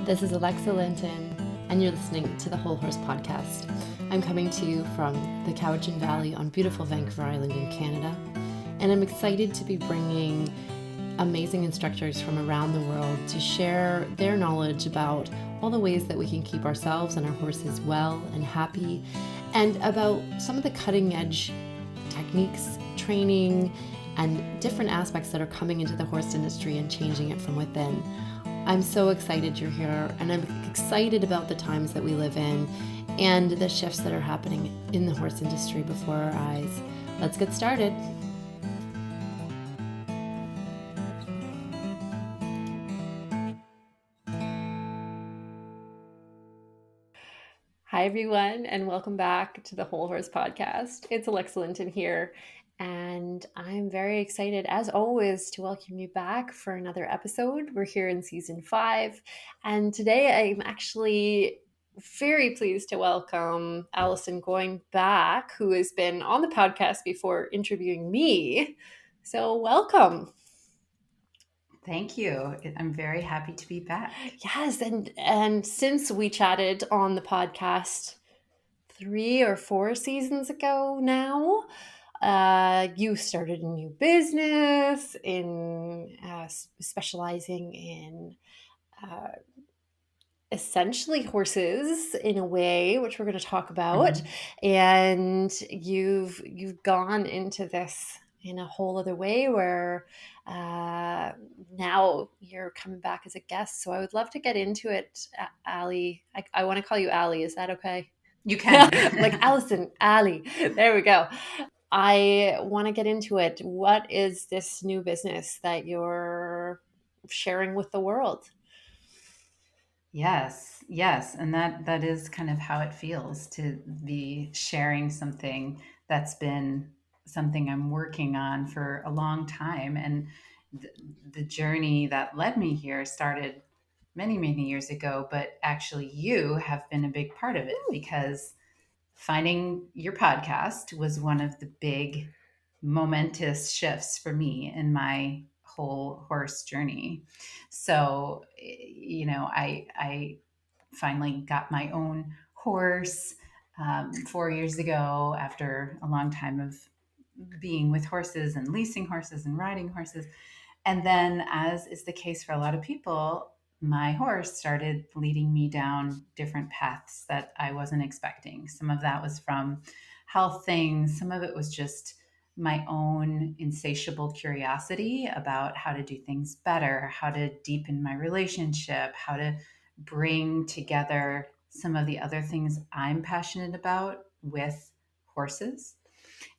This is Alexa Linton, and you're listening to the Whole Horse Podcast. I'm coming to you from the Cowichan Valley on beautiful Vancouver Island in Canada, and I'm excited to be bringing amazing instructors from around the world to share their knowledge about all the ways that we can keep ourselves and our horses well and happy, and about some of the cutting edge techniques, training, and different aspects that are coming into the horse industry and changing it from within. I'm so excited you're here, and I'm excited about the times that we live in and the shifts that are happening in the horse industry before our eyes. Let's get started. Hi, everyone, and welcome back to the Whole Horse Podcast. It's Alexa Linton here, and I'm very excited, as always, to welcome you back for another episode. We're here in season 5, and today I'm actually very pleased to welcome Allison Goin back, who has been on the podcast before interviewing me. So welcome. Thank you. I'm very happy to be back. Yes, and since we chatted on the podcast 3 or 4 seasons ago now, you started a new business in specializing in essentially horses in a way, which we're going to talk about. And you've gone into this in a whole other way where now you're coming back as a guest. So I would love to get into it, Ali. I want to call you Ali. Is that okay? You can. Like Allison, Ali. There we go. I want to get into it. What is this new business that you're sharing with the world? Yes. And that is kind of how it feels to be sharing something that's been something I'm working on for a long time. And the journey that led me here started many, many years ago, but actually you have been a big part of it because finding your podcast was one of the big momentous shifts for me in my whole horse journey. So, I finally got my own horse 4 years ago after a long time of being with horses and leasing horses and riding horses. And then, as is the case for a lot of people, my horse started leading me down different paths that I wasn't expecting. Some of that was from health things, some of it was just my own insatiable curiosity about how to do things better, how to deepen my relationship, how to bring together some of the other things I'm passionate about with horses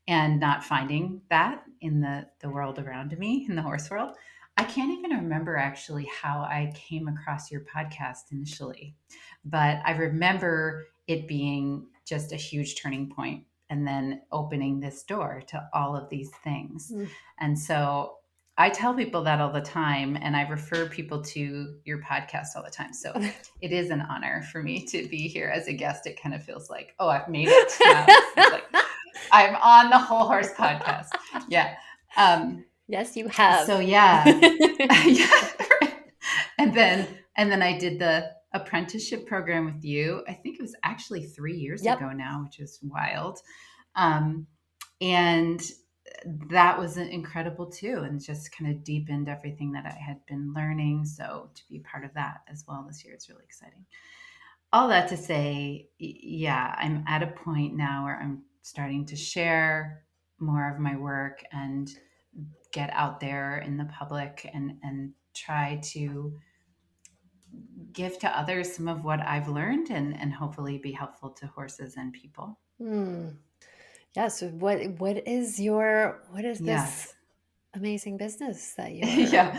and not finding that in the world around me, in the horse world. I can't even remember actually how I came across your podcast initially, but I remember it being just a huge turning point and then opening this door to all of these things. And so I tell people that all the time, and I refer people to your podcast all the time. So it is an honor for me to be here as a guest. It kind of feels like, oh, I've made it now. It's like, I'm on the Whole Horse Podcast. Yeah. Yes, you have. So yeah. Yeah. And then I did the apprenticeship program with you. I think it was actually 3 years ago now, which is wild. And that was incredible too, and just kind of deepened everything that I had been learning. So to be part of that as well this year is really exciting. All that to say, yeah, I'm at a point now where I'm starting to share more of my work and get out there in the public and try to give to others some of what I've learned and hopefully be helpful to horses and people. Yeah. So what is this Yes. amazing business that you're Yeah.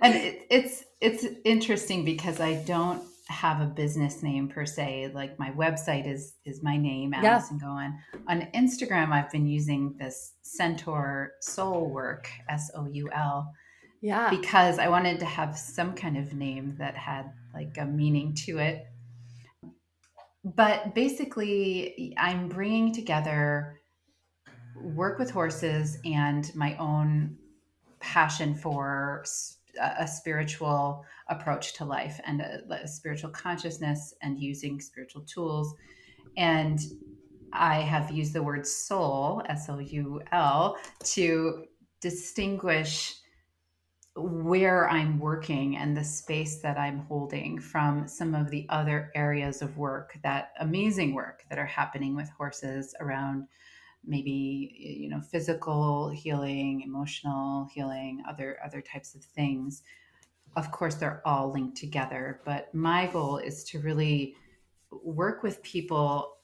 And it's interesting because I don't have a business name per se. Like my website is my name, Allison Goin. On Instagram, I've been using this Centaur Soul Work, SOUL, because I wanted to have some kind of name that had like a meaning to it. But basically, I'm bringing together work with horses and my own passion for a spiritual approach to life and a spiritual consciousness and using spiritual tools. And I have used the word soul, SOUL, to distinguish where I'm working and the space that I'm holding from some of the other areas of work, that amazing work that are happening with horses around maybe, physical healing, emotional healing, other types of things. Of course, they're all linked together, but my goal is to really work with people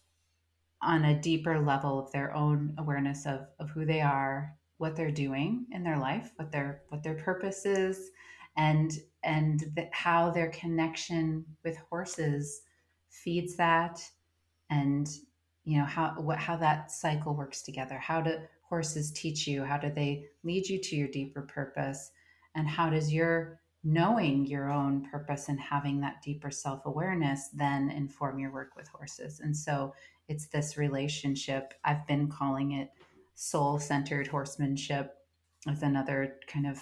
on a deeper level of their own awareness of who they are, what they're doing in their life, what their purpose is, and how their connection with horses feeds that, and how that cycle works together. How do horses teach you? How do they lead you to your deeper purpose? And how does your knowing your own purpose and having that deeper self-awareness then inform your work with horses? And so it's this relationship. I've been calling it soul-centered horsemanship, as another kind of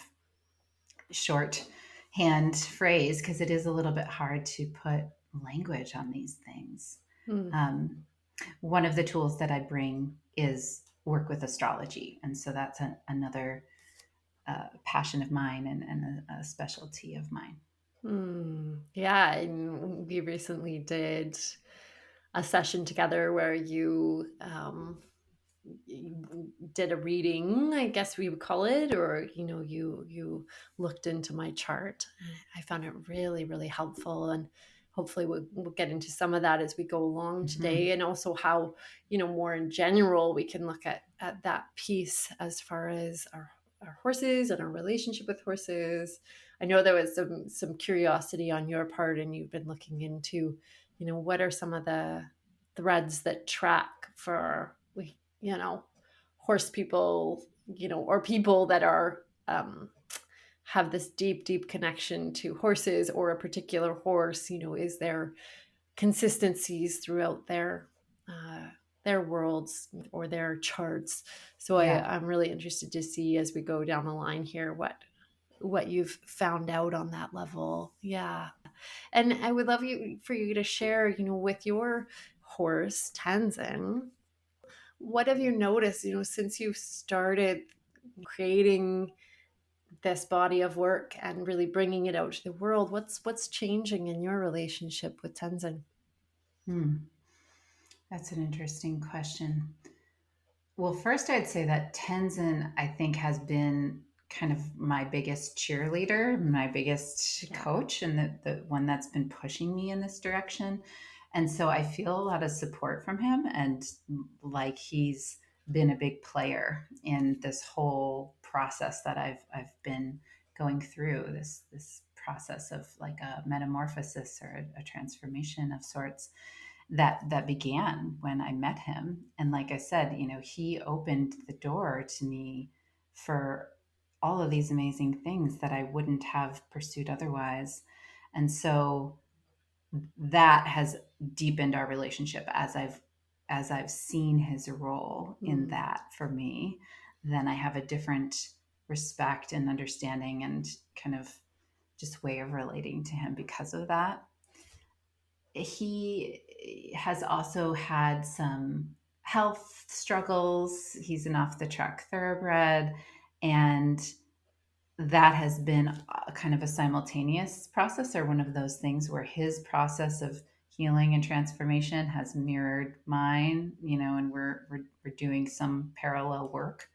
shorthand phrase, because it is a little bit hard to put language on these things. Mm. um, One of the tools that I bring is work with astrology. And so that's another passion of mine, and a specialty of mine. Yeah, and we recently did a session together where you did a reading, I guess we would call it, or you looked into my chart. I found it really, really helpful, and hopefully we'll get into some of that as we go along Mm-hmm. today, and also how more in general we can look at that piece as far as our horses and our relationship with horses. I know there was some curiosity on your part, and you've been looking into what are some of the threads that track for horse people, or people that are have this deep, deep connection to horses or a particular horse. Is there consistencies throughout their worlds or their charts? So Yeah. I'm really interested to see as we go down the line here what you've found out on that level. Yeah. And I would love for you to share, with your horse, Tenzin, what have you noticed, since you've started creating this body of work and really bringing it out to the world? What's changing in your relationship with Tenzin? Hmm. That's an interesting question. Well, first, I'd say that Tenzin, I think, has been kind of my biggest cheerleader, my biggest Yeah. coach, and the one that's been pushing me in this direction. And so I feel a lot of support from him, and like he's been a big player in this whole process that I've been going through, this process of like a metamorphosis or a transformation of sorts that began when I met him. And like I said, he opened the door to me for all of these amazing things that I wouldn't have pursued otherwise. And so that has deepened our relationship as I've seen his role in Mm. that for me. Then I have a different respect and understanding and kind of just way of relating to him because of that. He has also had some health struggles. He's an off the track thoroughbred, and that has been kind of a simultaneous process, or one of those things where his process of healing and transformation has mirrored mine, and we're doing some parallel work.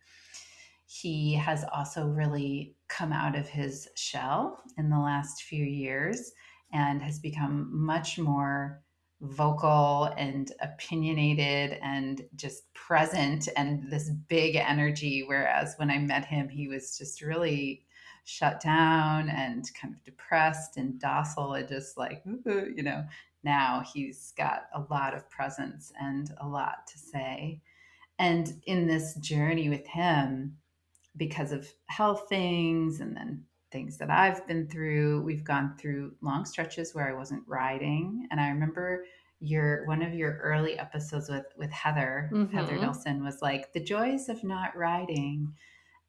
He has also really come out of his shell in the last few years and has become much more vocal and opinionated and just present and this big energy. Whereas when I met him, he was just really shut down and kind of depressed and docile and just like, now he's got a lot of presence and a lot to say. And in this journey with him, because of health things and then things that I've been through, we've gone through long stretches where I wasn't riding. And I remember one of your early episodes with Heather Mm-hmm. Nelson was like the joys of not riding.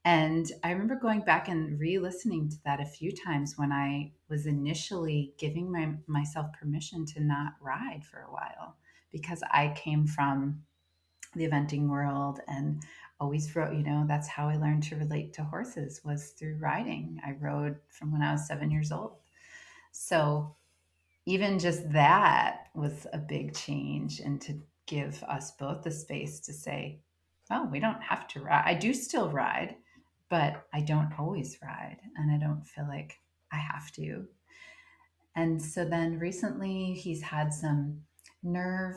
And I remember going back and re-listening to that a few times when I was initially giving myself permission to not ride for a while, because I came from the eventing world and always rode, that's how I learned to relate to horses, was through riding. I rode from when I was 7 years old. So even just that was a big change, and to give us both the space to say, oh, we don't have to ride. I do still ride, but I don't always ride, and I don't feel like I have to. And so then recently he's had some nerve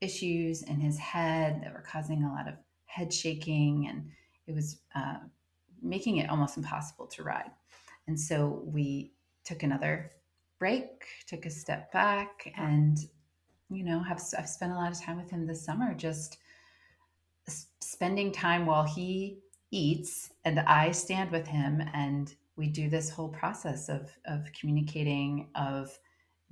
issues in his head that were causing a lot of head shaking, and it was making it almost impossible to ride. And so we took another break, took a step back, and I've spent a lot of time with him this summer, just spending time while he eats and I stand with him, and we do this whole process of communicating, of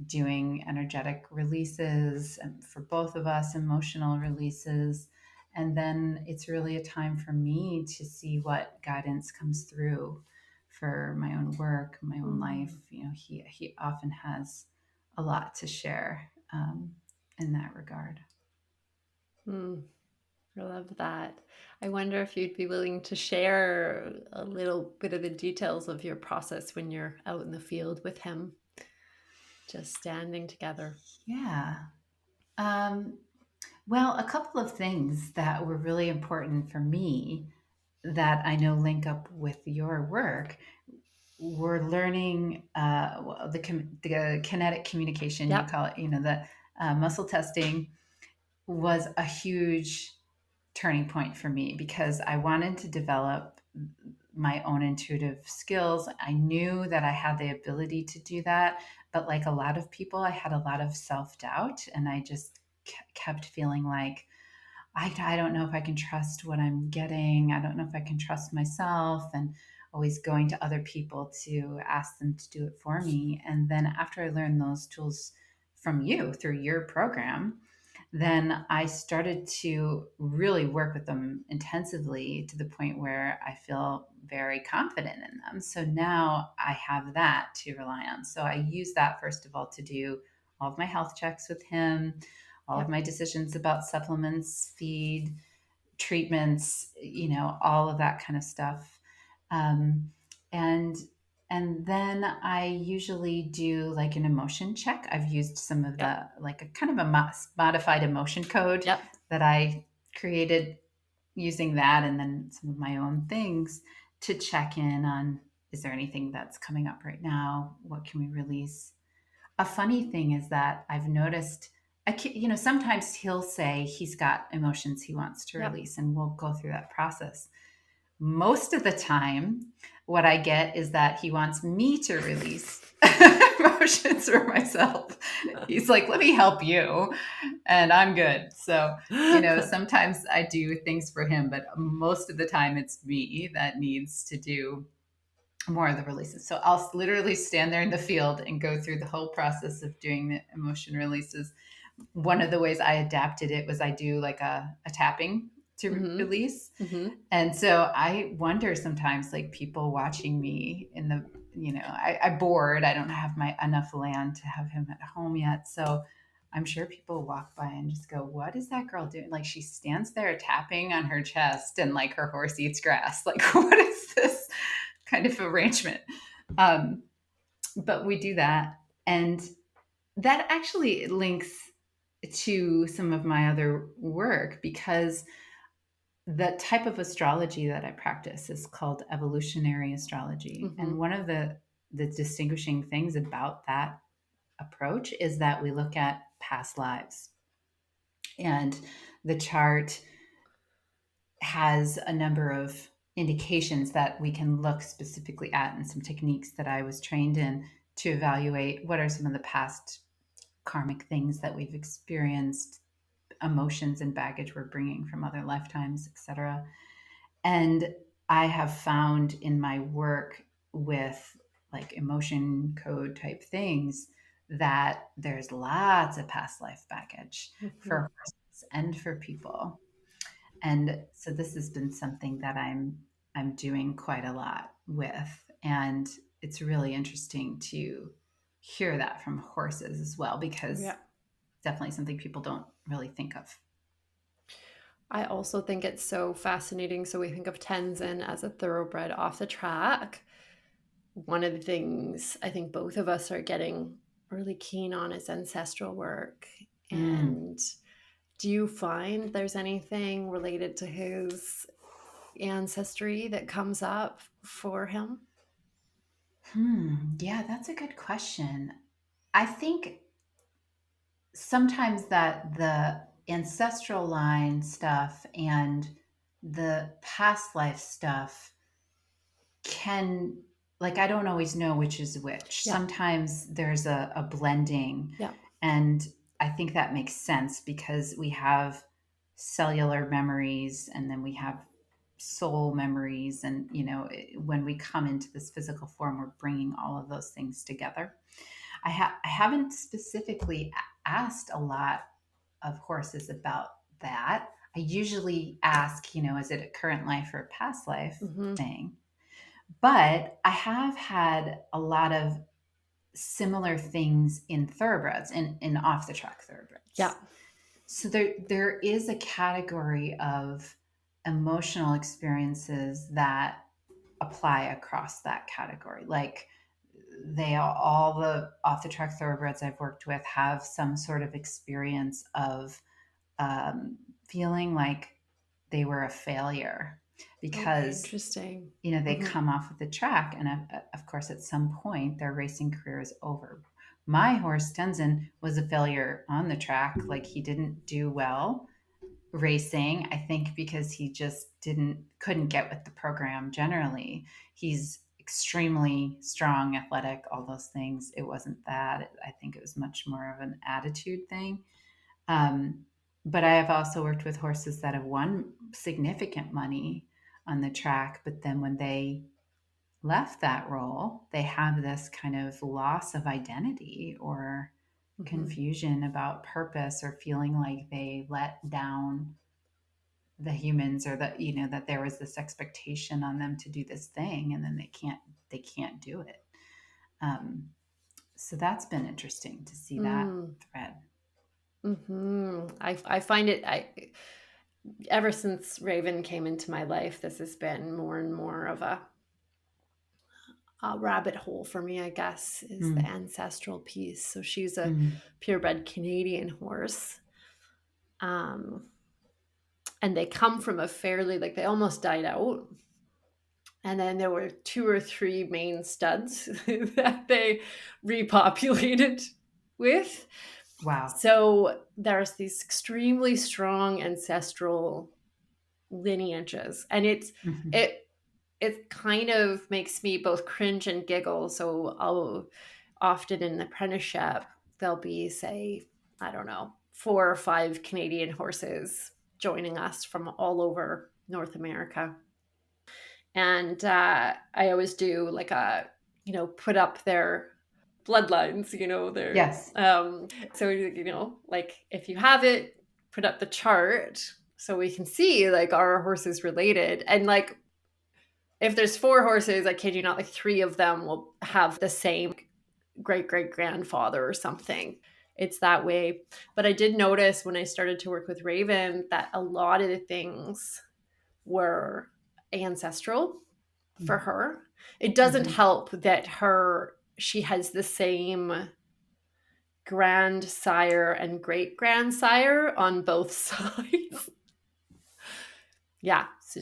doing energetic releases, and for both of us, emotional releases. And then it's really a time for me to see what guidance comes through for my own work, my own life. He often has a lot to share in that regard. I love that. I wonder if you'd be willing to share a little bit of the details of your process when you're out in the field with him, just standing together. Yeah. Well, a couple of things that were really important for me that I know link up with your work. We're learning the kinetic communication, you Yep. call it, the muscle testing was a huge turning point for me, because I wanted to develop my own intuitive skills. I knew that I had the ability to do that, but like a lot of people, I had a lot of self-doubt, and I just kept feeling like I don't know if I can trust what I'm getting. I don't know if I can trust myself, and always going to other people to ask them to do it for me. And then after I learned those tools from you through your program, then I started to really work with them intensively, to the point where I feel very confident in them. So now I have that to rely on. So I use that, first of all, to do all of my health checks with him, all of Yep. my decisions about supplements, feed, treatments, all of that kind of stuff. Um, and and then I usually do like an emotion check. I've used some of Yep. like a kind of a modified emotion code Yep. that I created using that, and then some of my own things to check in on, is there anything that's coming up right now? What can we release? A funny thing is that I've noticed, sometimes he'll say he's got emotions he wants to Yep. release, and we'll go through that process. Most of the time, what I get is that he wants me to release emotions for myself. He's like, let me help you, and I'm good. So, sometimes I do things for him, but most of the time it's me that needs to do more of the releases. So I'll literally stand there in the field and go through the whole process of doing the emotion releases. One of the ways I adapted it was I do like a tapping to release. Mm-hmm. And so I wonder sometimes, like, people watching me in the, I board, I don't have enough land to have him at home yet. So I'm sure people walk by and just go, what is that girl doing? Like, she stands there tapping on her chest and like her horse eats grass. Like, what is this kind of arrangement? But we do that. And that actually links to some of my other work, because the type of astrology that I practice is called evolutionary astrology. Mm-hmm. And one of the distinguishing things about that approach is that we look at past lives. And the chart has a number of indications that we can look specifically at, and some techniques that I was trained in to evaluate what are some of the past karmic things that we've experienced, emotions and baggage we're bringing from other lifetimes, etc. And I have found in my work with like emotion code type things that there's lots of past life baggage for horses and for people. And so this has been something that I'm I'm doing quite a lot with. And it's really interesting to hear that from horses as well, because Yeah. definitely something people don't really think of. I also think it's so fascinating. So we think of Tenzin as a thoroughbred off the track. One of the things I think both of us are getting really keen on is ancestral work. Mm. And do you find there's anything related to his ancestry that comes up for him? Yeah, that's a good question. I think sometimes that the ancestral line stuff and the past life stuff can, like, I don't always know which is which. Yeah. Sometimes there's a blending, Yeah. and I think that makes sense because we have cellular memories and then we have soul memories, and when we come into this physical form, we're bringing all of those things together. I haven't specifically asked a lot of horses about that. I usually ask, is it a current life or a past life Mm-hmm. thing? But I have had a lot of similar things in thoroughbreds, in off the track Yeah. thoroughbreds. So there is a category of emotional experiences that apply across that category. Like, all the off the track thoroughbreds I've worked with have some sort of experience of feeling like they were a failure Okay, because interesting. they Mm-hmm. come off of the track, and of course at some point their racing career is over. My horse Tenzin was a failure on the track. Like, he didn't do well racing, I think because he just couldn't get with the program generally. He's extremely strong, athletic, all those things. It wasn't that. I think it was much more of an attitude thing. um, but I have also worked with horses that have won significant money on the track, but then when they left that role, they have this kind of loss of identity or Mm-hmm. confusion about purpose, or feeling like they let down the humans, or that that there was this expectation on them to do this thing, and then they can't do it. um, so that's been interesting to see that Mm. thread. Mm-hmm. I find it, ever since Raven came into my life, this has been more and more of a rabbit hole for me, I guess, is the Mm, ancestral piece. So she's a mm, purebred Canadian horse. Um, and they come from a fairly, like, they almost died out. And then there were 2 or 3 main studs that they repopulated with. wow. So there's these extremely strong ancestral lineages, and Mhm. it it kind of makes me both cringe and giggle. So I'll often in the apprenticeship, there'll be, say, I don't know, 4 or 5 Canadian horses joining us from all over North America. And I always do like put up their bloodlines, their, Yes. so, like, if you have it, put up the chart so we can see, like, are our horses related. And, like, if there's 4 horses, I kid you not, like, 3 of them will have the same great great grandfather or something. It's that way. But I did notice when I started to work with Raven that a lot of the things were ancestral for her. It doesn't Mm-hmm. help that she has the same grandsire and great grandsire on both sides. Yeah, so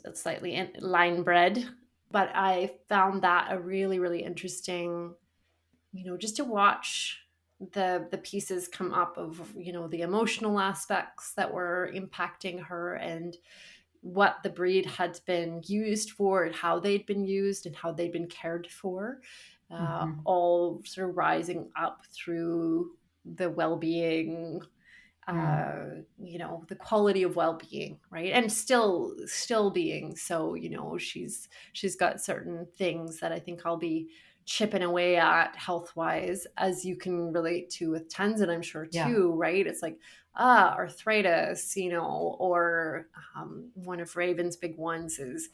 it's slightly line bred. But I found that a really, really interesting, just to watch the pieces come up of, the emotional aspects that were impacting her, and what the breed had been used for, and how they'd been used, and how they'd been cared for, Mm-hmm. all sort of rising up through the well-being, Mm. the quality of well-being, right? And still being. So, she's got certain things that I think I'll be chipping away at health-wise, as you can relate to with Tenzin, I'm sure Yeah. too, right? It's like, arthritis, or one of Raven's big ones is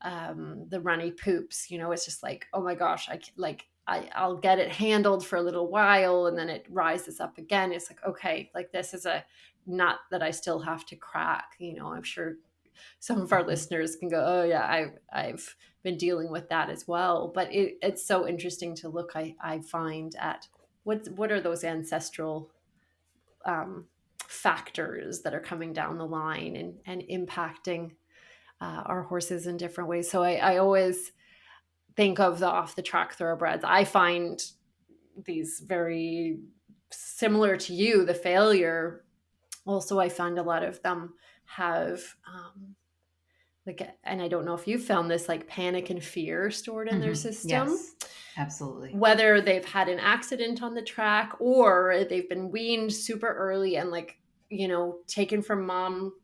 the runny poops. It's just like, oh my gosh, I'll get it handled for a little while and then it rises up again. It's like, okay, like this is a nut that I still have to crack. I'm sure some of our listeners can go, oh yeah, I've been dealing with that as well. But it's so interesting to look, I find, at what are those ancestral factors that are coming down the line and impacting our horses in different ways. So I always think of the off the track thoroughbreds. I find these very similar to you, the failure. Also, I find a lot of them have and I don't know if you found this, like panic and fear stored in their system. Yes, absolutely. Whether they've had an accident on the track or they've been weaned super early and taken from mom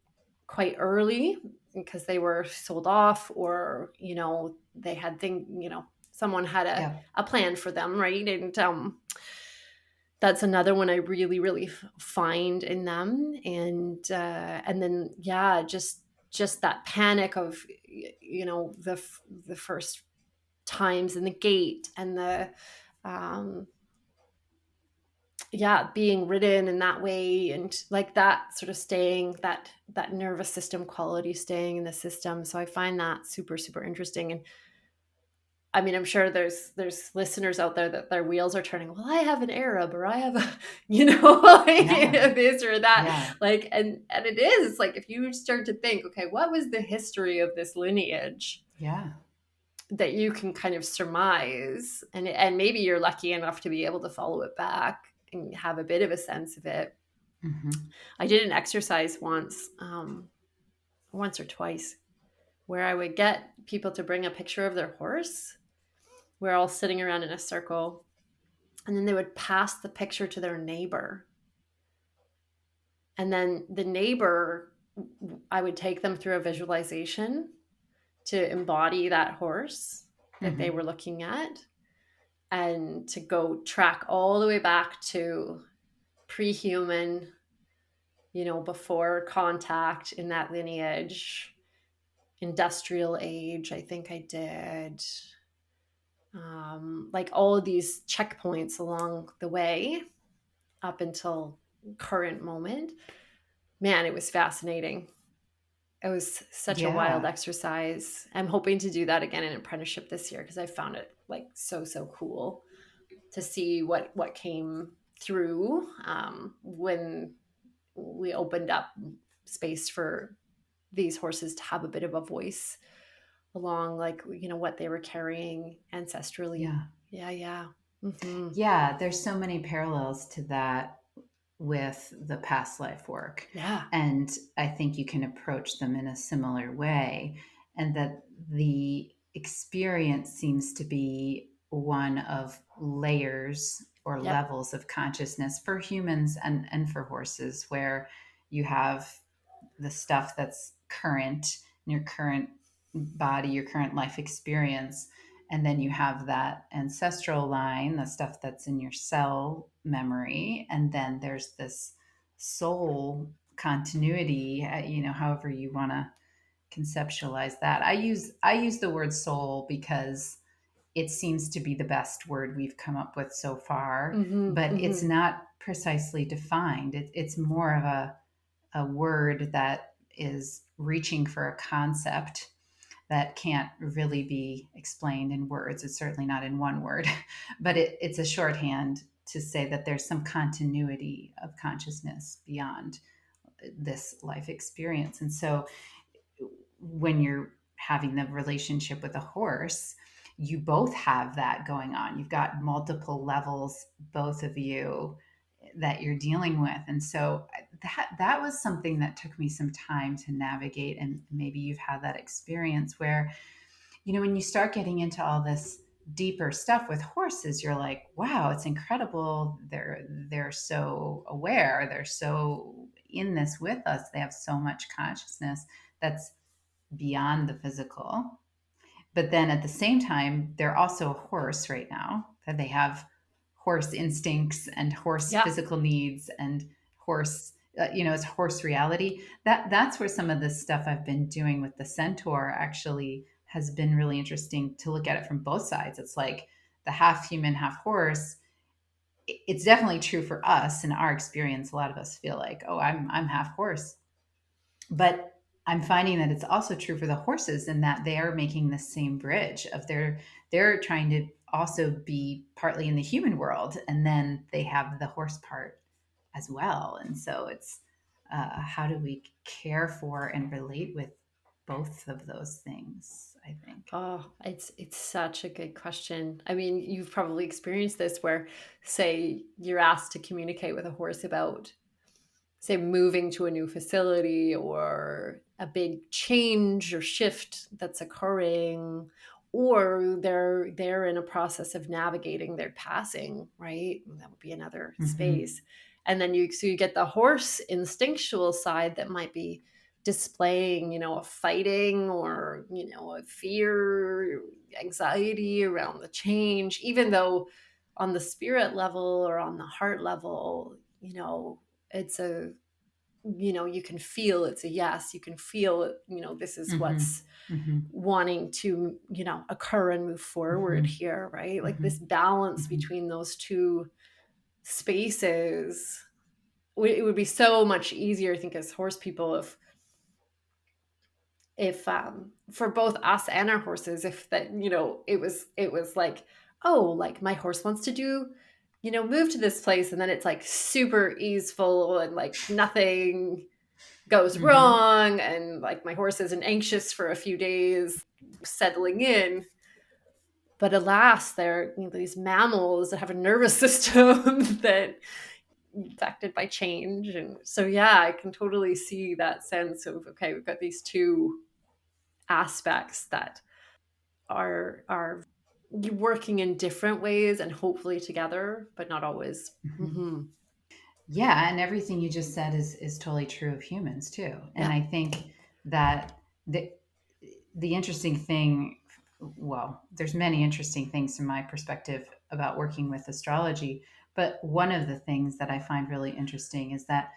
quite early because they were sold off, or they had someone had a plan for them, right? And that's another one I really, really find in them. And then, just that panic of, the first times in the gate and the, being ridden in that way, and like that sort of staying, that nervous system quality staying in the system. So I find that super, super interesting. And I mean, I'm sure there's listeners out there that their wheels are turning. Well, I have an Arab, or I have a, this or that. Like, and it is like, if you start to think, okay, what was the history of this lineage? Yeah. That you can kind of surmise, and maybe you're lucky enough to be able to follow it back and have a bit of a sense of it. Mm-hmm. I did an exercise once or twice, where I would get people to bring a picture of their horse. We're all sitting around in a circle, and then they would pass the picture to their neighbor. And then the neighbor, I would take them through a visualization to embody that horse that they were looking at, and to go track all the way back to pre-human, before contact in that lineage, industrial age, I think I did. Like all of these checkpoints along the way up until current moment. Man, it was fascinating. It was such a wild exercise. I'm hoping to do that again in apprenticeship this year, because I found it like so cool to see what came through when we opened up space for these horses to have a bit of a voice along, like, what they were carrying ancestrally. Yeah. Mm-hmm. Yeah, there's so many parallels to that with the past life work. Yeah. And I think you can approach them in a similar way, and that the experience seems to be one of layers or levels of consciousness for humans and for horses, where you have the stuff that's current in your current body, your current life experience. And then you have that ancestral line, the stuff that's in your cell memory. And then there's this soul continuity, however you want to conceptualize that. I use the word soul because it seems to be the best word we've come up with so far, but it's not precisely defined. It's more of a word that is reaching for a concept that can't really be explained in words. It's certainly not in one word, but it's a shorthand to say that there's some continuity of consciousness beyond this life experience. And so when you're having the relationship with a horse, you both have that going on. You've got multiple levels, both of you, that you're dealing with. And so that was something that took me some time to navigate. And maybe you've had that experience where, when you start getting into all this deeper stuff with horses, you're like, wow, it's incredible. They're so aware. They're so in this with us. They have so much consciousness that's beyond the physical. But then at the same time, they're also a horse right now, that they have horse instincts and horse physical needs and horse, it's horse reality. That's where some of the stuff I've been doing with the Centaur actually has been really interesting to look at it from both sides. It's like the half human, half horse. It's definitely true for us in our experience. A lot of us feel like, oh, I'm half horse, but I'm finding that it's also true for the horses in that they are making the same bridge of they're trying to also be partly in the human world, and then they have the horse part as well. And so it's how do we care for and relate with both of those things, I think. Oh, it's such a good question. I mean, you've probably experienced this where, say, you're asked to communicate with a horse about, say, moving to a new facility or a big change or shift that's occurring, or they're in a process of navigating their passing, right? That would be another Mm-hmm. space. And then you get the horse instinctual side that might be displaying, a fighting or, a fear, anxiety around the change, even though on the spirit level or on the heart level, it's a, you can feel it's a yes. You can feel, this is Mm-hmm. what's Mm-hmm. wanting to, occur and move forward Mm-hmm. here, right? Like Mm-hmm. this balance Mm-hmm. between those two spaces. It would be so much easier, I think, as horse people, if for both us and our horses, if that, it was like, oh, like my horse wants to do, move to this place, and then it's like super easeful and like nothing goes Mm-hmm. wrong, and like my horse isn't anxious for a few days settling in. But alas, they're, these mammals that have a nervous system that affected by change. And so yeah, I can totally see that sense of, okay, we've got these two aspects that are working in different ways and hopefully together, but not always. Mm-hmm. Mm-hmm. Yeah, and everything you just said is totally true of humans too. And Yeah. I think that the interesting thing, well, there's many interesting things from my perspective about working with astrology, but one of the things that I find really interesting is that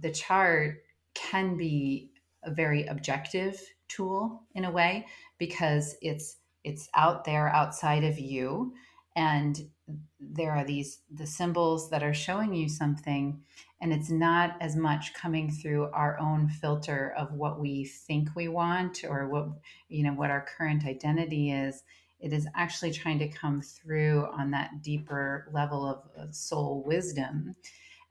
the chart can be a very objective tool in a way because it's out there outside of you, and there are the symbols that are showing you something, and it's not as much coming through our own filter of what we think we want or what our current identity is. It is actually trying to come through on that deeper level of soul wisdom.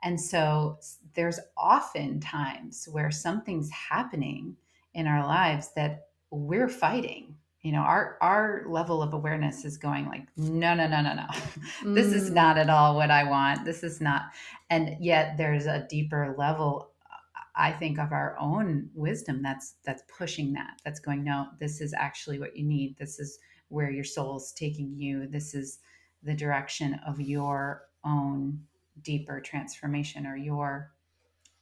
And so there's often times where something's happening in our lives that we're fighting. Our level of awareness is going like, no, no, no, no, no. This is not Mm. at all what I want. This is not. And yet there's a deeper level, I think, of our own wisdom that's pushing that. That's going, no, this is actually what you need. This is where your soul's taking you. This is the direction of your own deeper transformation or your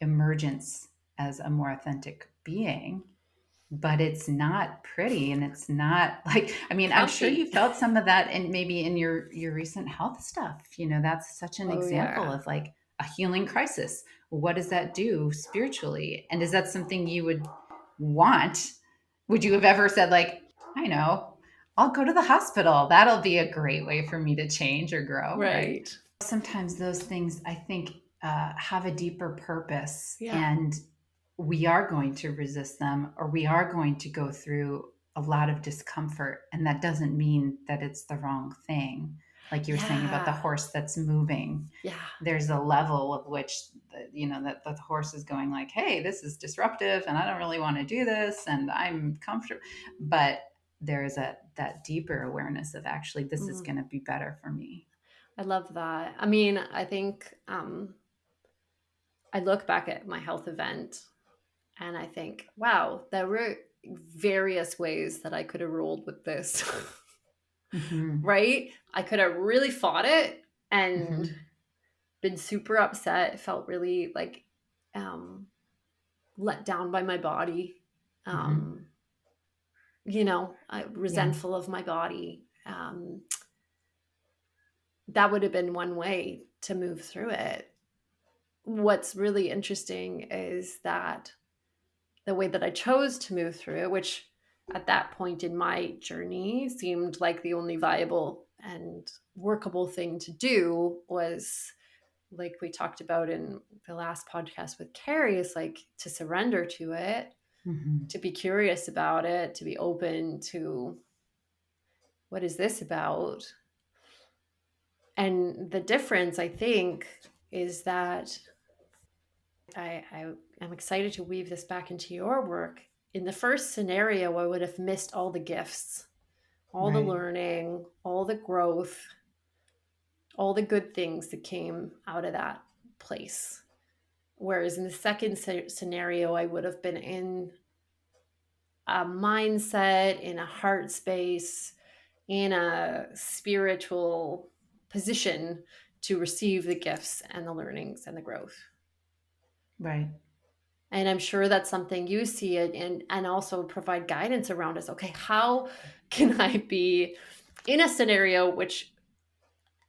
emergence as a more authentic being. But it's not pretty, and it's not like, I mean, I'm sure you Comfy. felt some of that and maybe in your recent health stuff. That's such an Oh example yeah. of like a healing crisis. What does that do spiritually? And is that something you would want? Would you have ever said like, I know, I'll go to the hospital, that'll be a great way for me to change or grow, right? Right. Sometimes those things, I think, have a deeper purpose, Yeah. and we are going to resist them, or we are going to go through a lot of discomfort. And that doesn't mean that it's the wrong thing. Like you were saying about the Yeah. horse that's moving, Yeah. there's a level of which, that the horse is going like, hey, this is disruptive and I don't really want to do this and I'm comfortable. But there is that deeper awareness of actually, this is Mm. going to be better for me. I love that. I mean, I think I look back at my health event and I think, wow, there were various ways that I could have rolled with this. Mm-hmm. Right? I could have really fought it and Mm-hmm. been super upset. It felt really like um, let down by my body. Mm-hmm. Um, Yeah. resentful of my body. That would have been one way to move through it. What's really interesting is that the way that I chose to move through it, which at that point in my journey seemed like the only viable and workable thing to do was, like we talked about in the last podcast with Carrie, is like to surrender to it, Mm-hmm. to be curious about it, to be open to what is this about. And the difference, I think, is that I am excited to weave this back into your work. In the first scenario, I would have missed all the gifts, all the Right. learning, all the growth, all the good things that came out of that place. Whereas in the second scenario, I would have been in a mindset, in a heart space, in a spiritual position to receive the gifts and the learnings and the growth. Right. And I'm sure that's something you see, and also provide guidance around us. Okay, how can I be in a scenario which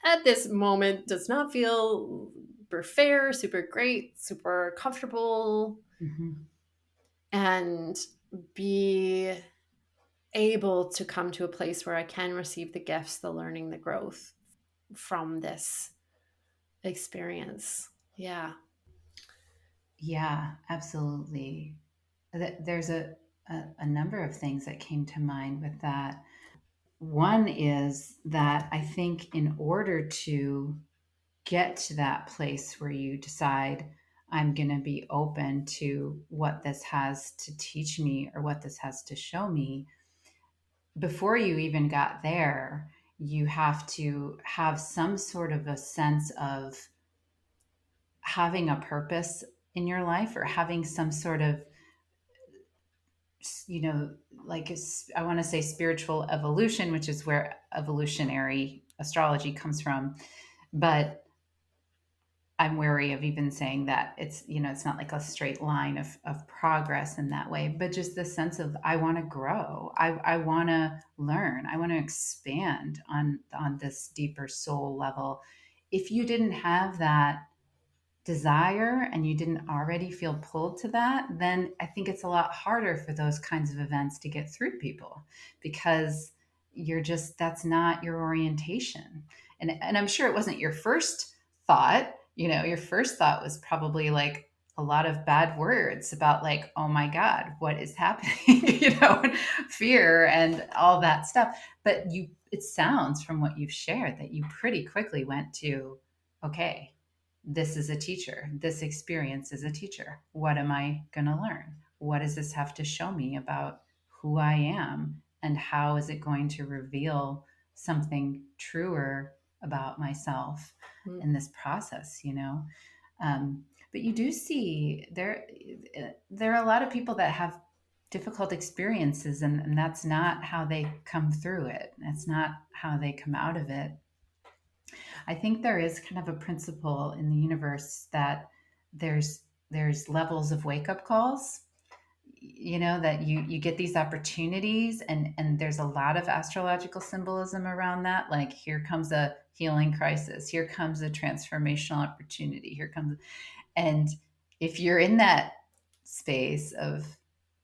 at this moment does not feel super fair, super great, super comfortable, Mm-hmm. and be able to come to a place where I can receive the gifts, the learning, the growth from this experience. Yeah. Yeah, absolutely. There's a number of things that came to mind with that. One is that I think in order to get to that place where you decide, I'm going to be open to what this has to teach me or what this has to show me, before you even got there, you have to have some sort of a sense of having a purpose in your life, or having some sort of, you know, like I want to say spiritual evolution, which is where evolutionary astrology comes from. But I'm wary of even saying that it's, it's not like a straight line of progress in that way, but just the sense of, I want to grow. I want to learn. I want to expand on this deeper soul level. If you didn't have that desire and you didn't already feel pulled to that, then I think it's a lot harder for those kinds of events to get through people, because that's not your orientation. And I'm sure it wasn't your first thought. Your first thought was probably like a lot of bad words about, like, oh my God, what is happening? Fear and all that stuff. But it sounds from what you've shared that you pretty quickly went to, okay, this is a teacher. This experience is a teacher. What am I going to learn? What does this have to show me about who I am? And how is it going to reveal something truer about myself Mm. in this process, But you do see there are a lot of people that have difficult experiences, and that's not how they come through it. That's not how they come out of it. I think there is kind of a principle in the universe that there's levels of wake up calls, that you get these opportunities, and there's a lot of astrological symbolism around that. Like, here comes a healing crisis, here comes a transformational opportunity, here comes, and if you're in that space of,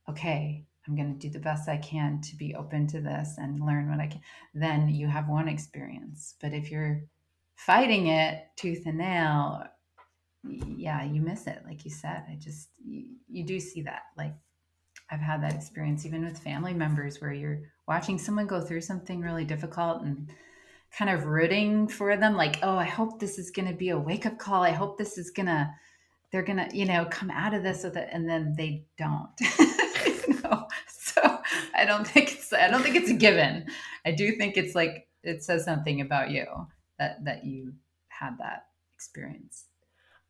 okay, I'm going to do the best I can to be open to this and learn what I can, then you have one experience. But if you're fighting it tooth and nail, yeah, you miss it. Like you said, you do see that. Like, I've had that experience even with family members, where you're watching someone go through something really difficult and kind of rooting for them. Like, oh, I hope this is going to be a wake up call. I hope this is they're gonna, come out of this with it, and then they don't. So I don't think it's a given. I do think it's like, it says something about you that you had that experience.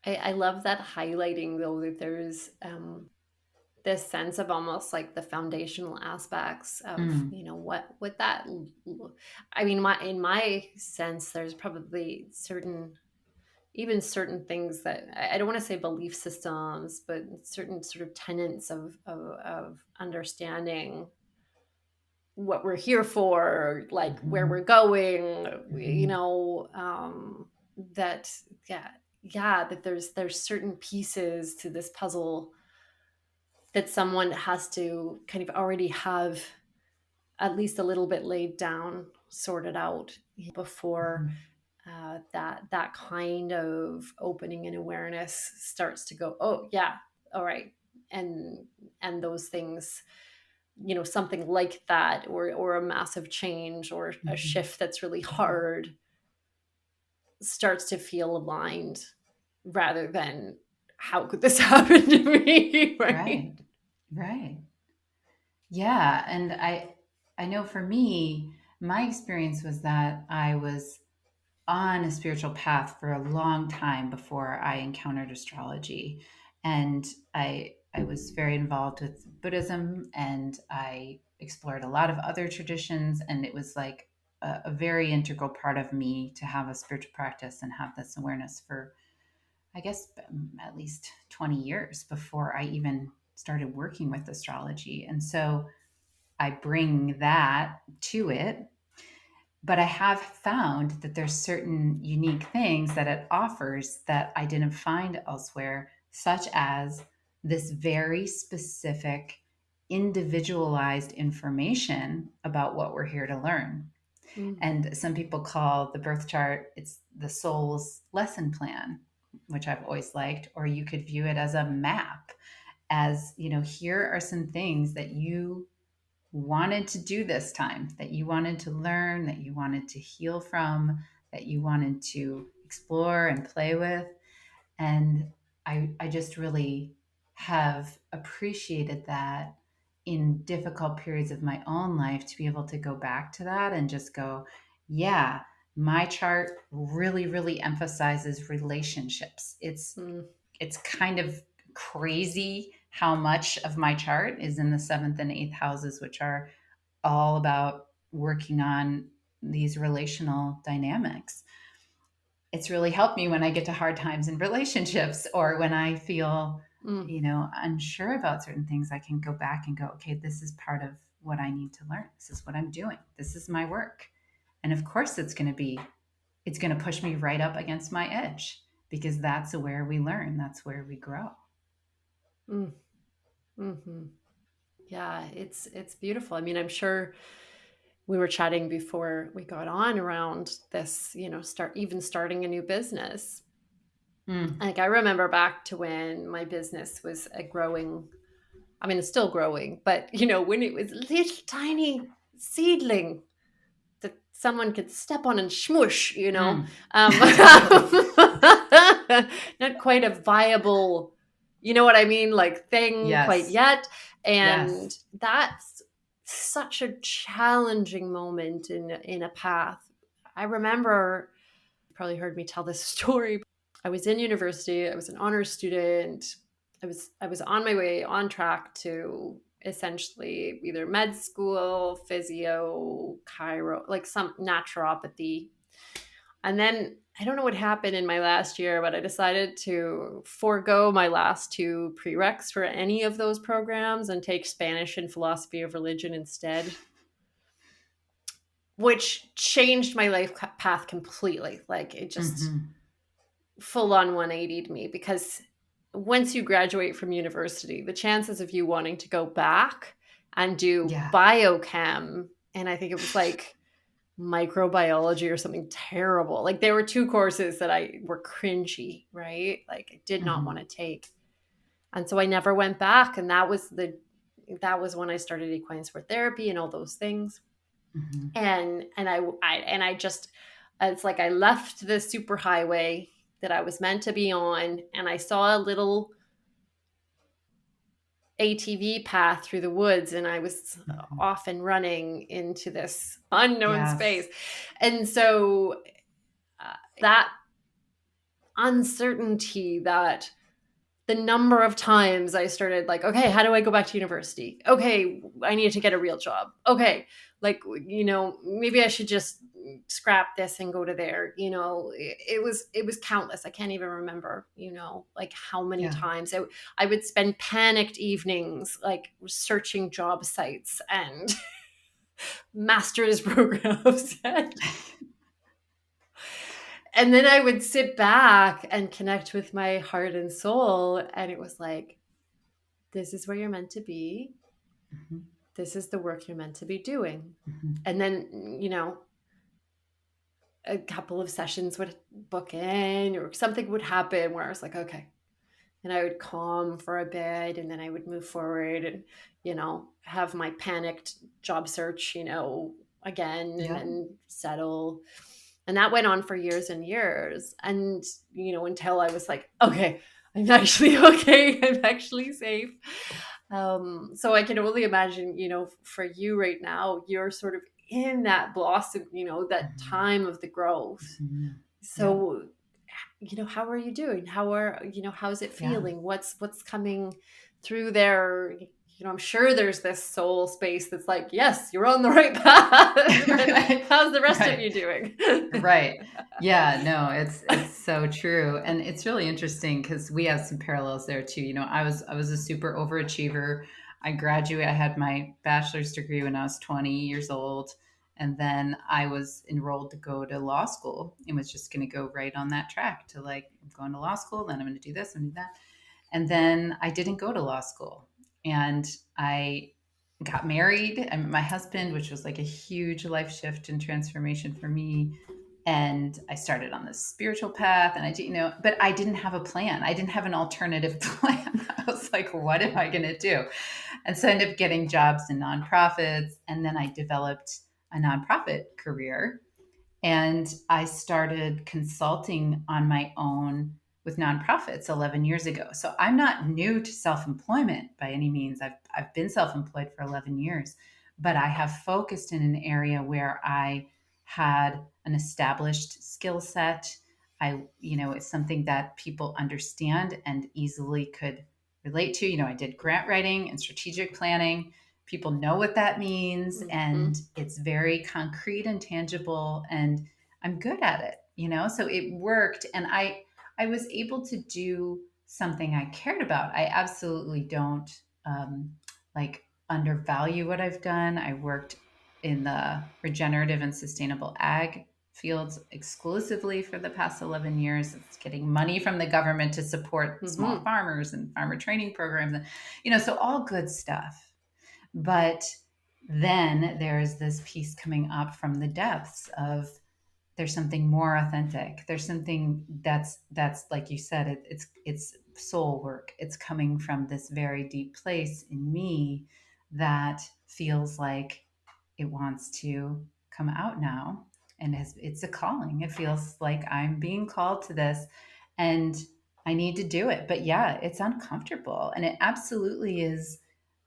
I love that highlighting, though, that there's this sense of almost like the foundational aspects of, Mm. what that, I mean, in my sense, there's probably certain things that I don't want to say belief systems, but certain sort of tenets of understanding what we're here for, like where Mm-hmm. we're going, Mm-hmm. that, yeah, that there's certain pieces to this puzzle that someone has to kind of already have at least a little bit laid down, sorted out before Mhm. that kind of opening and awareness starts to go, oh yeah, all right. And those things, something like that, or a massive change or a Mhm. shift that's really hard starts to feel aligned, rather than how could this happen to me, right? Right. Right. Yeah, and I know for me, my experience was that I was on a spiritual path for a long time before I encountered astrology. And I was very involved with Buddhism, and I explored a lot of other traditions, and it was like a very integral part of me to have a spiritual practice and have this awareness for, I guess, at least 20 years before I even started working with astrology. And so I bring that to it, but I have found that there's certain unique things that it offers that I didn't find elsewhere, such as this very specific individualized information about what we're here to learn. Mm. And some people call the birth chart, it's the soul's lesson plan, which I've always liked, or you could view it as a map, as, here are some things that you wanted to do this time, that you wanted to learn, that you wanted to heal from, that you wanted to explore and play with. And I just really have appreciated that in difficult periods of my own life, to be able to go back to that and just go, yeah, my chart really, really emphasizes relationships. Mm. It's kind of crazy how much of my chart is in the seventh and eighth houses, which are all about working on these relational dynamics. It's really helped me when I get to hard times in relationships, or when I feel, Mm. unsure about certain things. I can go back and go, okay, this is part of what I need to learn. This is what I'm doing. This is my work. And of course, it's going to push me right up against my edge, because that's where we learn. That's where we grow. Mm. Hmm. Yeah, it's beautiful. I mean, I'm sure we were chatting before we got on around this, starting a new business. Mm. Like, I remember back to when my business was a growing, I mean, it's still growing, but when it was a little tiny seedling that someone could step on and smush, Mm. um, not quite a viable, you know what I mean, like, thing quite Yes. yet. And Yes. that's such a challenging moment in a path. I remember, you probably heard me tell this story. I was in university. I was an honors student. I was on my way, on track to essentially either med school, physio, chiro, like some naturopathy. And then I don't know what happened in my last year, but I decided to forego my last two prereqs for any of those programs and take Spanish and philosophy of religion instead, which changed my life path completely. Like, it just Mm-hmm. full on 180'd me, because once you graduate from university, the chances of you wanting to go back and do Yeah. biochem, and I think it was like microbiology or something terrible. Like, there were two courses that I were cringy, right? Like, I did not want Mm-hmm. to take. And so I never went back. And that was when I started equine sport therapy and all those things. Mm-hmm. And I just, it's like I left the super highway that I was meant to be on, and I saw a little ATV path through the woods, and I was Mm-hmm. off and running into this unknown space. Yes. And so that uncertainty, that the number of times I started, like, okay, how do I go back to university? Okay, I need to get a real job. Okay, like, maybe I should just scrap this and go to there. It was countless. I can't even remember, like, how many Yeah. times I would spend panicked evenings, like, searching job sites and master's programs. And then I would sit back and connect with my heart and soul. And it was like, this is where you're meant to be. Mm-hmm. this is the work you're meant to be doing. Mm-hmm. And then, a couple of sessions would book in or something would happen where I was like, okay. And I would calm for a bit and then I would move forward and, have my panicked job search, again and Yep. then settle. And that went on for years and years. And, until I was like, okay, I'm actually okay. I'm actually safe. So I can only imagine, for you right now, you're sort of in that blossom, that Mm-hmm. time of the growth. Mm-hmm. Yep. So, how are you doing? How's it Yeah. feeling? What's coming through there? I'm sure there's this soul space that's like, yes, you're on the right path. But how's the rest of Right. you doing? Right. Yeah, no, it's so true. And it's really interesting because we have some parallels there too. I was a super overachiever. I had my bachelor's degree when I was 20 years old. And then I was enrolled to go to law school and was just going to go right on that track to like, I'm going to law school, then I'm going to do this and do that. And then I didn't go to law school. And I got married. I met my husband, which was like a huge life shift and transformation for me. And I started on this spiritual path, and but I didn't have a plan. I didn't have an alternative plan. I was like, what am I going to do? And so I ended up getting jobs in nonprofits. And then I developed a nonprofit career and I started consulting on my own with nonprofits 11 years ago. So I'm not new to self-employment by any means. I've been self-employed for 11 years, but I have focused in an area where I had an established skill set. It's something that people understand and easily could relate to. I did grant writing and strategic planning. People know what that means, Mm-hmm. and it's very concrete and tangible, and I'm good at it. So it worked, and I was able to do something I cared about. I absolutely don't like undervalue what I've done. I worked in the regenerative and sustainable ag fields exclusively for the past 11 years. It's getting money from the government to support small Mm-hmm. farmers and farmer training programs, and so all good stuff. But then there's this piece coming up from the depths of, there's something more authentic. There's something that's like you said, it's soul work. It's coming from this very deep place in me that feels like it wants to come out now, and it's a calling. It feels like I'm being called to this, and I need to do it. But yeah, it's uncomfortable, and it absolutely is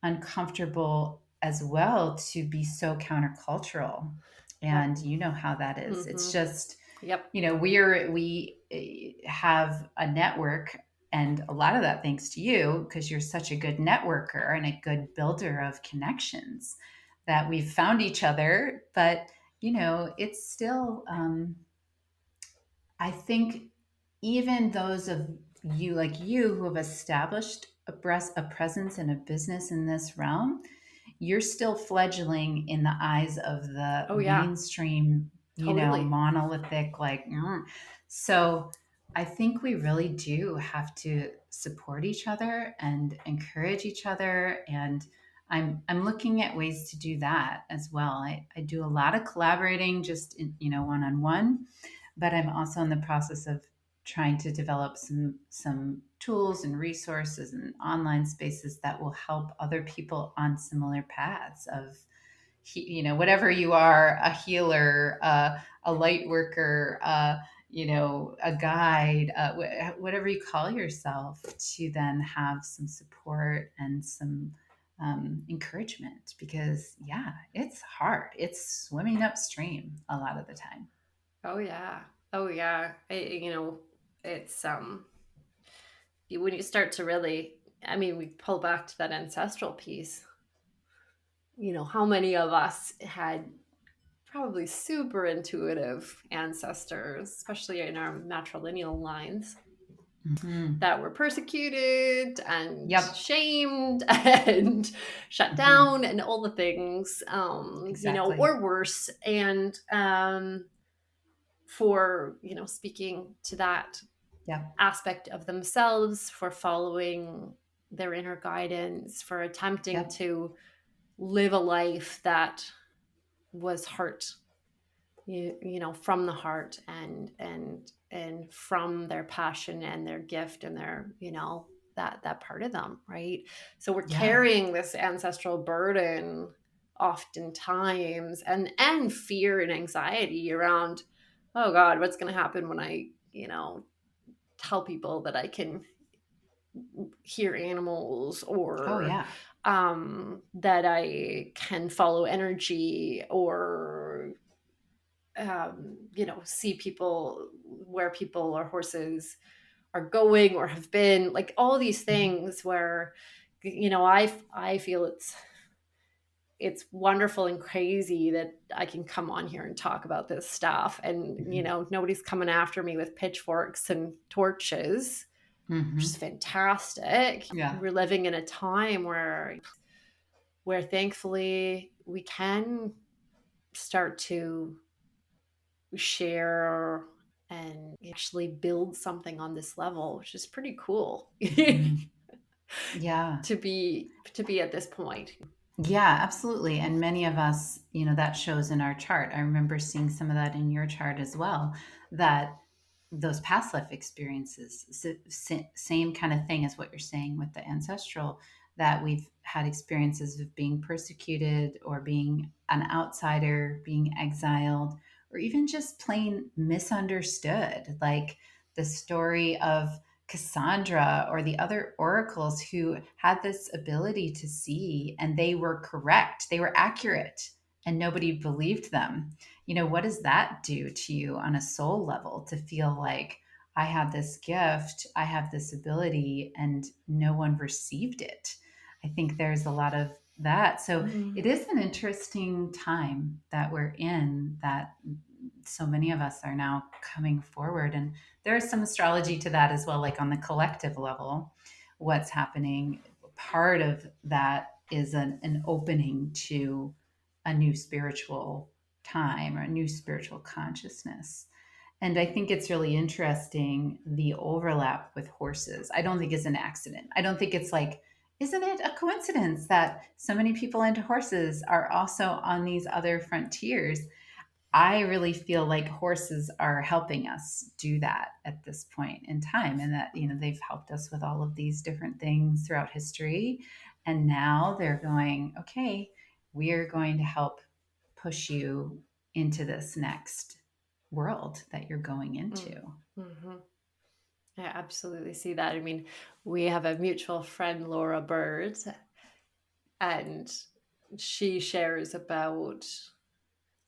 uncomfortable as well to be so countercultural. Yep. And you know how that is. It's Mm-hmm. just, Yep. we have a network, and a lot of that thanks to you, because you're such a good networker and a good builder of connections, that we've found each other. But it's still, I think, even those of you like you who have established a presence and a business in this realm, you're still fledgling in the eyes of the Oh yeah, mainstream, totally. monolithic, like, so I think we really do have to support each other and encourage each other. And I'm looking at ways to do that as well. I do a lot of collaborating just in, one-on-one, but I'm also in the process of trying to develop some tools and resources and online spaces that will help other people on similar paths of, whatever you are, a healer, a light worker, a guide, whatever you call yourself, to then have some support and some encouragement, because yeah, it's hard. It's swimming upstream a lot of the time. Oh yeah. Oh yeah. It's when you start to really, we pull back to that ancestral piece. How many of us had probably super intuitive ancestors, especially in our matrilineal lines, Hmm. that were persecuted and Yep. shamed and shut Hmm. down and all the things, Exactly. or worse. And for, speaking to that Yep. aspect of themselves, for following their inner guidance, for attempting Yep. to live a life that was heart, from the heart, and from their passion and their gift and their, that part of them, right? So we're Yeah. carrying this ancestral burden oftentimes, and fear and anxiety around, oh God, what's going to happen when I, tell people that I can hear animals, Oh, or yeah. that I can follow energy, or see people, where people or horses are going or have been, like all these Mhm. things where, I feel it's wonderful and crazy that I can come on here and talk about this stuff, and Mhm. nobody's coming after me with pitchforks and torches, which is Mhm. fantastic. Yeah. We're living in a time where thankfully we can start to share and actually build something on this level, which is pretty cool. Mhm. Yeah. to be at this point. Yeah, absolutely. And many of us, that shows in our chart. I remember seeing some of that in your chart as well, that those past life experiences, same kind of thing as what you're saying with the ancestral, that we've had experiences of being persecuted or being an outsider, being exiled, or even just plain misunderstood. Like the story of Cassandra or the other oracles who had this ability to see, and they were correct, they were accurate, and nobody believed them. What does that do to you on a soul level, to feel like I have this gift, I have this ability, and no one received it? I think there's a lot of that. So Mm. it is an interesting time that we're in, that so many of us are now coming forward. And there's some astrology to that as well, like on the collective level, what's happening. Part of that is an opening to a new spiritual time or a new spiritual consciousness. And I think it's really interesting, the overlap with horses. I don't think it's an accident. I don't think it's like, isn't it a coincidence that so many people into horses are also on these other frontiers? I really feel like horses are helping us do that at this point in time, and that, they've helped us with all of these different things throughout history. And now they're going, okay, we are going to help push you into this next world that you're going into. Mm-hmm. I absolutely see that. I mean, we have a mutual friend, Laura Bird, and she shares about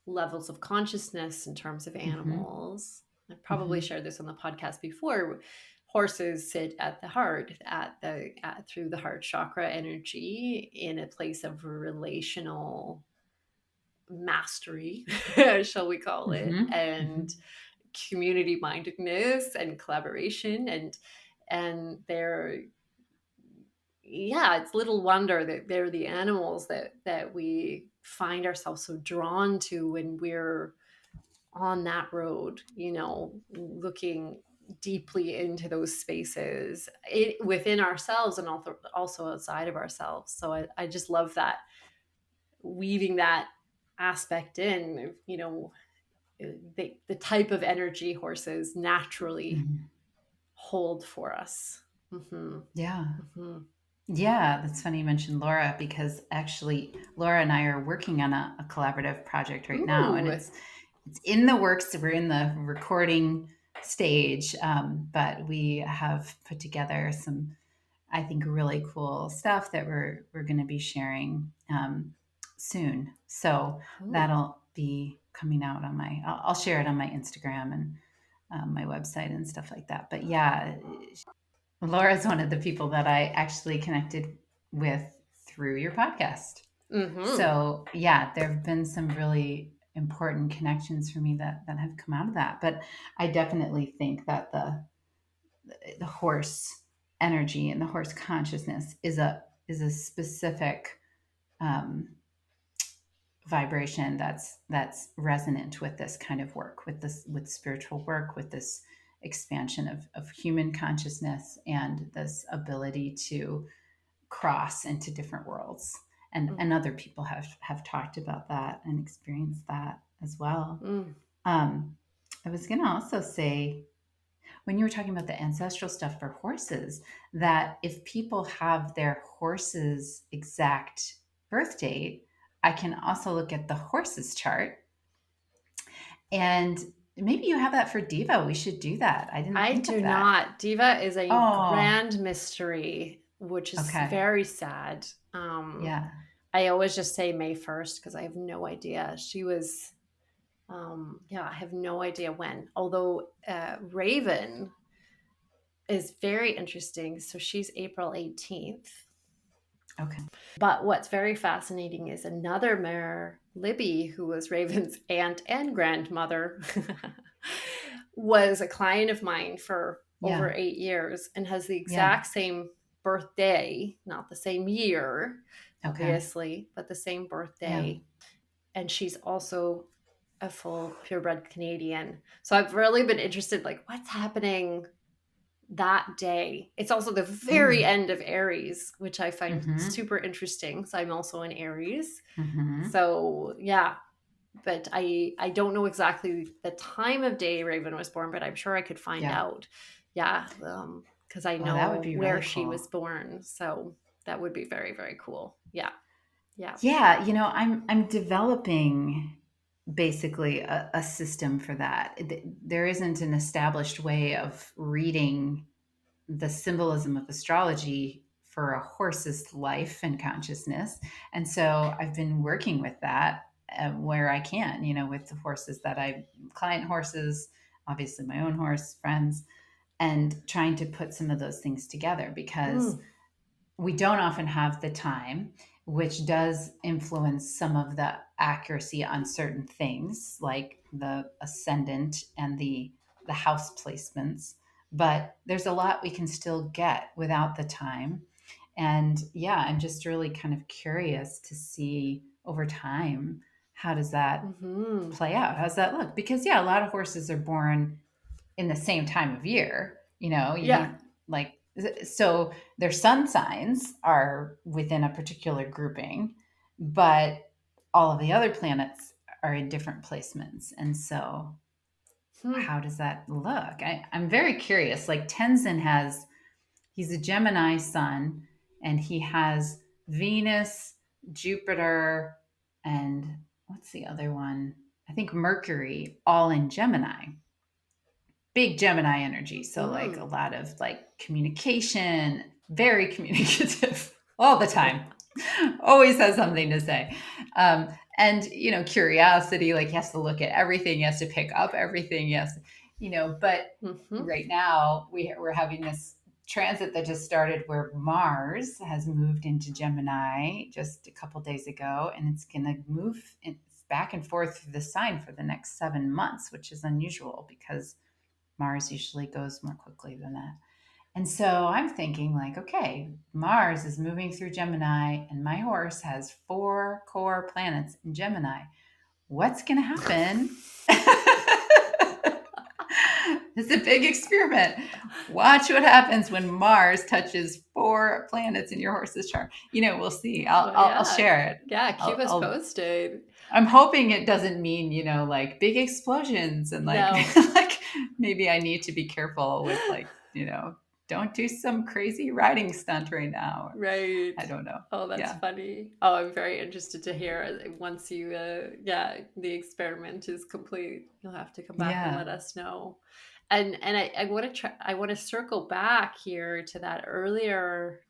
levels of consciousness in terms of Mm-hmm. animals. I probably Mm-hmm. shared this on the podcast before. Horses sit at the heart, through the heart chakra energy, in a place of relational mastery, shall we call it, Mm-hmm. and community mindedness and collaboration, and they're, yeah, it's little wonder that they're the animals that we find ourselves so drawn to when we're on that road, looking deeply into those spaces, within ourselves, and also outside of ourselves. So I just love that, weaving that aspect in, the type of energy horses naturally Mm-hmm. hold for us. Hmm. Yeah. Hmm. Yeah, that's funny you mentioned Laura, because actually Laura and I are working on a collaborative project right now, and Ooh. it's in the works. We're in the recording stage, but we have put together some, I think, really cool stuff that we're going to be sharing soon. So Ooh. that'll be coming out on I'll share it on my Instagram and my website and stuff like that. But yeah, Laura's one of the people that I actually connected with through your podcast. Mm-hmm. So yeah, there have been some really important connections for me that have come out of that. But I definitely think that the horse energy and the horse consciousness is a specific um, vibration that's resonant with this kind of work, with spiritual work, with this expansion of human consciousness, and this ability to cross into different worlds. and other people have talked about that and experienced that as well. Mm. I was going to also say, when you were talking about the ancestral stuff for horses, that if people have their horse's exact birth date, I can also look at the horse's chart. And maybe you have that for Diva. We should do that. I didn't I think do of that. not. Diva is a Oh, grand mystery, which is okay. very sad. Yeah. I always just say May 1st because I have no idea. She was, I have no idea when. Although Raven is very interesting. So she's April 18th. Okay. But what's very fascinating is another mare, Libby, who was Raven's aunt and grandmother, was a client of mine for over Yeah. 8 years and has the Yeah. exact same birthday, not the same year, Okay. obviously, but the same Yeah. birthday. And she's also a full purebred Canadian. So I've really been interested, like, what's happening that day. It's also the very end of Aries, which I find Mm-hmm. super interesting. So I'm also in Aries. Mm-hmm. So yeah, but I don't know exactly the time of day Raven was born, but I'm sure I could find Yeah. out. Yeah, because I Oh, that would know be where really she was cool. born. So that would be very, very cool. Yeah. Yeah. Yeah, I'm developing basically a system for that. There isn't an established way of reading the symbolism of astrology for a horse's life and consciousness. And so I've been working with that where I can, with the horses that client horses, obviously my own horse, friends, and trying to put some of those things together because Mm. we don't often have the time, which does influence some of the accuracy on certain things like the ascendant and the house placements. But there's a lot we can still get without the time. And yeah, I'm just really kind of curious to see over time, how does that Hmm. play out? How's that look? Because yeah, a lot of horses are born in the same time of year. You Yeah. need, like, so their sun signs are within a particular grouping, but all of the other planets are in different placements. And so Hmm. how does that look? I'm very curious. Like Tenzin he's a Gemini sun, and he has Venus, Jupiter, and what's the other one? I think Mercury, all in Gemini. Big Gemini energy. So like a Mm. lot of like communication, very communicative all the time. Always has something to say. And curiosity, like he has to look at everything, he has to pick up everything, yes, but Mm-hmm. right now we're having this transit that just started where Mars has moved into Gemini just a couple days ago, and it's going to move back and forth through the sign for the next 7 months, which is unusual because Mars usually goes more quickly than that. And so I'm thinking, like, okay, Mars is moving through Gemini, and my horse has 4 core planets in Gemini. What's going to happen? It's a big experiment. Watch what happens when Mars touches 4 planets in your horse's chart. We'll see. I'll Yeah. share it. Yeah. Keep us posted. I'm hoping it doesn't mean, like big explosions and like, No. like maybe I need to be careful with like, don't do some crazy riding stunt right now. Right. I don't know. Oh, that's Yeah. funny. Oh, I'm very interested to hear once you, the experiment is complete. You'll have to come back and Yeah. let us know. And I want to try. I want to circle back here to that earlier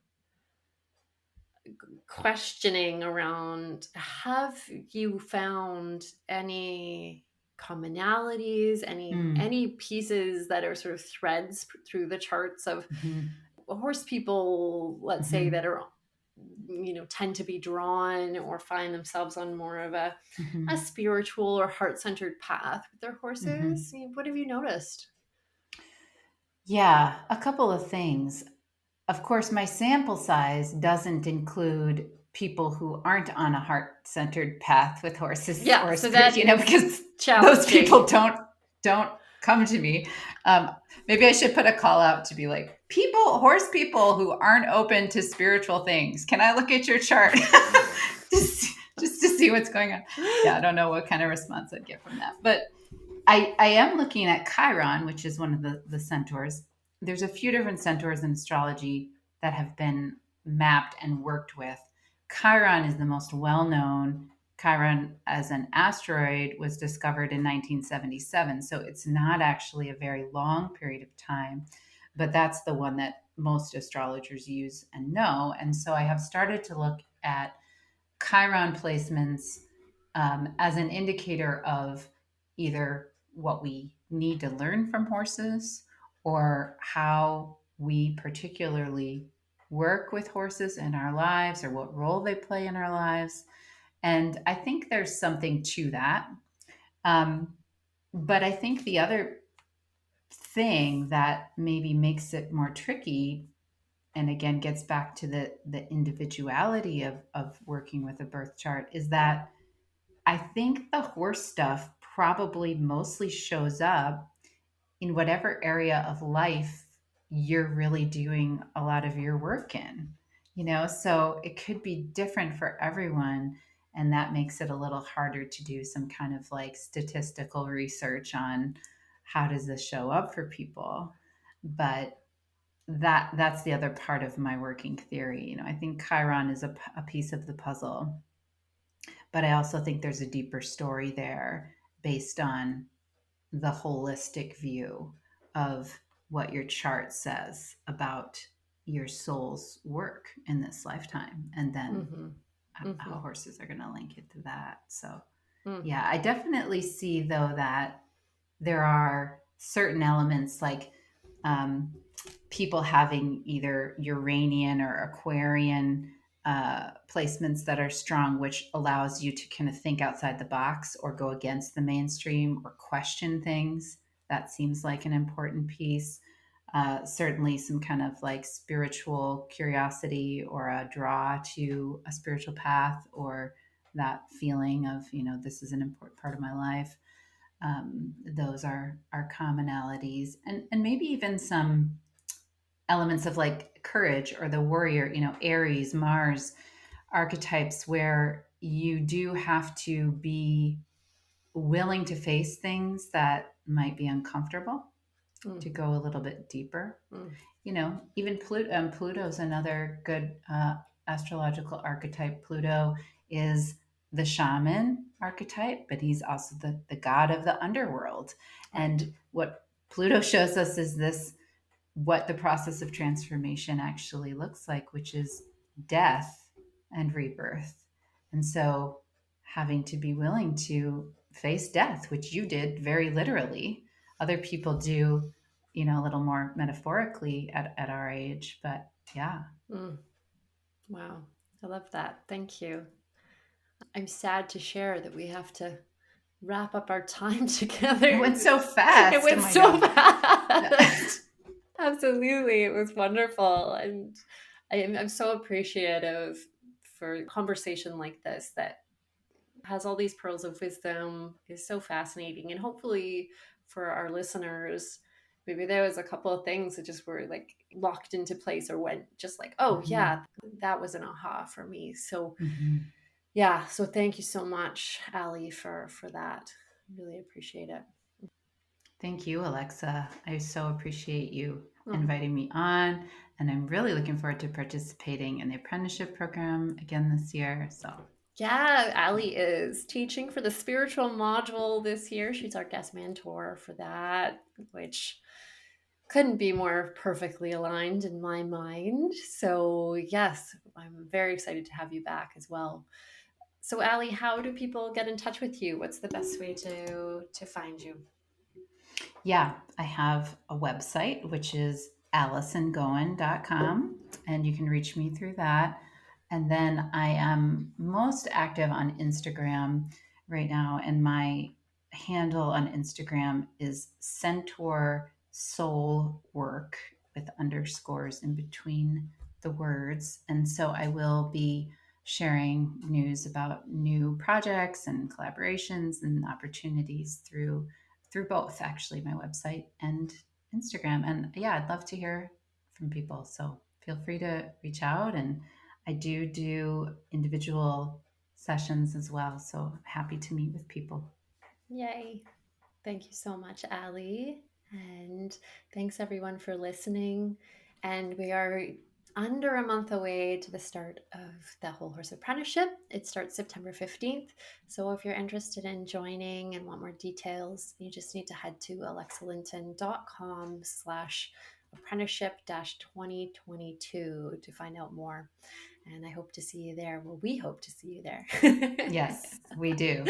questioning around. Have you found any commonalities, any pieces that are sort of threads through the charts of horse people, let's say, that are tend to be drawn or find themselves on more of a spiritual or heart-centered path with their horses? What have you noticed? Yeah, a couple of things. Of course, my sample size doesn't include people who aren't on a heart-centered path with horses Yeah, or so spirit, that is because those challenging. people don't come to me. Um, Maybe I should put a call out to be like, horse people who aren't open to spiritual things. Can I look at your chart? just to see what's going on. Yeah, I don't know what kind of response I'd get from that. But I am looking at Chiron, which is one of the centaurs. There's a few different centaurs in astrology that have been mapped and worked with. Chiron is the most well known. Chiron as an asteroid was discovered in 1977. So it's not actually a very long period of time, but that's the one that most astrologers use and know. And so I have started to look at Chiron placements as an indicator of either what we need to learn from horses or how we particularly work with horses in our lives or what role they play in our lives. And I think there's something to that. Um, but I think the other thing that maybe makes it more tricky, and again gets back to the individuality of working with a birth chart, is that I think the horse stuff probably mostly shows up in whatever area of life you're really doing a lot of your work in, so it could be different for everyone. And that makes it a little harder to do some kind of like statistical research on how does this show up for people. But that's the other part of my working theory. I think Chiron is a piece of the puzzle, but I also think there's a deeper story there based on the holistic view of what your chart says about your soul's work in this lifetime. And then how horses are going to link it to that. So, yeah, I definitely see, though, that there are certain elements like people having either Uranian or Aquarian placements that are strong, which allows you to kind of think outside the box or go against the mainstream or question things. That seems like an important piece. Certainly, some kind of like spiritual curiosity or a draw to a spiritual path, or that feeling of, this is an important part of my life. Those are commonalities, and maybe even some elements of like courage or the warrior, Aries, Mars archetypes, where you do have to be willing to face things that might be uncomfortable, to go a little bit deeper. Even Pluto's another good astrological archetype. Pluto is the shaman archetype, but he's also the god of the underworld. And what Pluto shows us is what the process of transformation actually looks like, which is death and rebirth. And so having to be willing to face death, which you did very literally. Other people do, a little more metaphorically at our age, but yeah. Wow. I love that. Thank you. I'm sad to share that we have to wrap up our time together. It went so fast. It went so fast. Absolutely. It was wonderful. And I'm so appreciative for a conversation like this that has all these pearls of wisdom, is so fascinating. And hopefully for our listeners, maybe there was a couple of things that just were like locked into place or went just like, oh yeah, that was an aha for me. So yeah. So thank you so much, Ali, for that. Really appreciate it. Thank you, Alexa. I so appreciate you inviting me on, and I'm really looking forward to participating in the apprenticeship program again this year. So yeah, Ali is teaching for the spiritual module this year. She's our guest mentor for that, which couldn't be more perfectly aligned in my mind. So yes, I'm very excited to have you back as well. So Ali, how do people get in touch with you? What's the best way to find you? Yeah, I have a website, which is allisongoin.com, and you can reach me through that. And then I am most active on Instagram right now, and my handle on Instagram is Centaur Soul Work with underscores in between the words. And so I will be sharing news about new projects and collaborations and opportunities through through both, actually, my website and Instagram. And yeah, I'd love to hear from people. So feel free to reach out. And I do individual sessions as well. So happy to meet with people. Yay. Thank you so much, Allie. And thanks everyone for listening. And we are under a month away to the start of the Whole Horse Apprenticeship. It starts September 15th. So if you're interested in joining and want more details, you just need to head to alexalinton.com/apprenticeship-2022 to find out more. And I hope to see you there. Well, we hope to see you there. Yes, we do.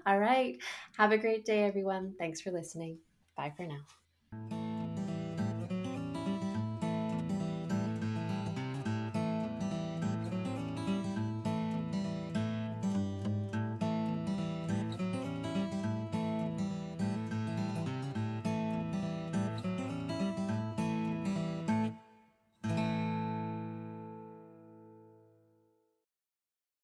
All right. Have a great day, everyone. Thanks for listening. Bye for now.